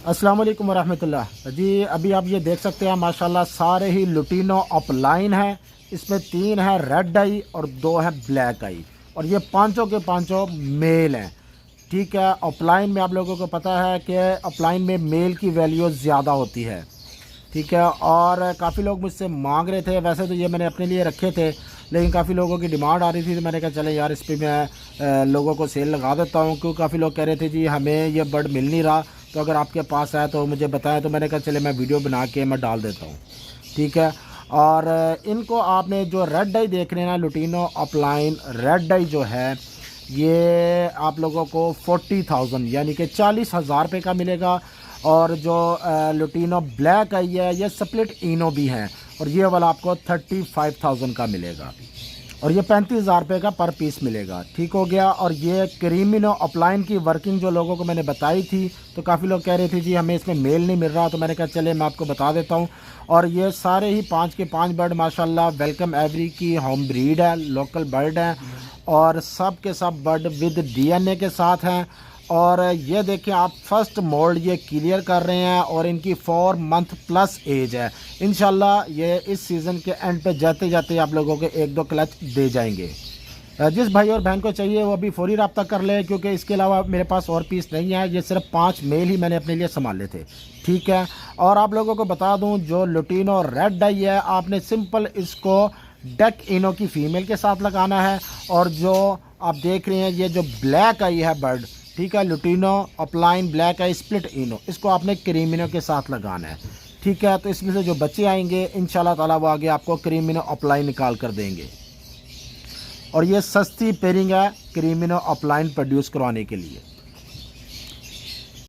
अस्सलाम वालेकुम रहमतुल्लाह जी। अभी आप ये देख सकते हैं माशाल्लाह सारे ही लुटीनो अपलाइन हैं। इसमें 3 है रेड आई और 2 है ब्लैक आई और ये पांचों के पांचों मेल हैं। ठीक है, अपलाइन में आप लोगों को पता है कि अपलाइन में मेल की वैल्यू ज़्यादा होती है। ठीक है, और काफ़ी लोग मुझसे मांग रहे थे। वैसे तो ये मैंने अपने लिए रखे थे लेकिन काफ़ी लोगों की डिमांड आ रही थी तो मैंने कहा चले यार इस पर मैं लोगों को सेल लगा देता हूँ, क्योंकि काफ़ी लोग कह रहे थे जी हमें ये बर्ड मिल नहीं रहा, तो अगर आपके पास है तो मुझे बताएं। तो मैंने कहा चले मैं वीडियो बना के मैं डाल देता हूँ। ठीक है, और इनको आपने जो रेड डाई देख रहे हैं ना, लुटीनो अपलाइन रेड डाई जो है ये आप लोगों को 40,000 यानी कि 40,000 रुपये का मिलेगा। और जो लुटीनो ब्लैक आई है ये स्प्लिट इनो भी हैं और ये वाला आपको 35,000 का मिलेगा और ये 35,000 रुपये का पर पीस मिलेगा। ठीक हो गया। और ये क्रीमिनो अपलाइन की वर्किंग जो लोगों को मैंने बताई थी, तो काफ़ी लोग कह रहे थे जी हमें इसमें मेल नहीं मिल रहा, तो मैंने कहा चले मैं आपको बता देता हूँ। और ये सारे ही 5 के 5 बर्ड माशाल्लाह वेलकम एवरी की होम ब्रीड है, लोकल बर्ड हैं और सब के सब बर्ड विद DNA के साथ हैं। और ये देखिए आप फर्स्ट मोल्ड ये क्लियर कर रहे हैं और इनकी 4 मंथ प्लस एज है। इंशाल्लाह ये इस सीज़न के एंड पे जाते जाते आप लोगों के 1-2 क्लच दे जाएंगे। जिस भाई और बहन को चाहिए वो अभी फौरी रब्ता कर ले, क्योंकि इसके अलावा मेरे पास और पीस नहीं है। ये सिर्फ 5 मेल ही मैंने अपने लिए संभाले थे। ठीक है, और आप लोगों को बता दूं जो लुटीनो रेड डाई है आपने सिंपल इसको डक इनो की फ़ीमेल के साथ लगाना है। और जो आप देख रहे हैं ये जो ब्लैक आई है बर्ड, ठीक है, लुटीनो अपलाइन ब्लैक आई स्प्लिट इनो, इसको आपने क्रीमिनो के साथ लगाना है। ठीक है, तो इसमें से जो बच्चे आएंगे इंशाल्लाह ताला वो आगे आपको क्रीमिनो अपलाइन निकाल कर देंगे। और ये सस्ती पेयरिंग है क्रीमिनो अपलाइन प्रोड्यूस करवाने के लिए।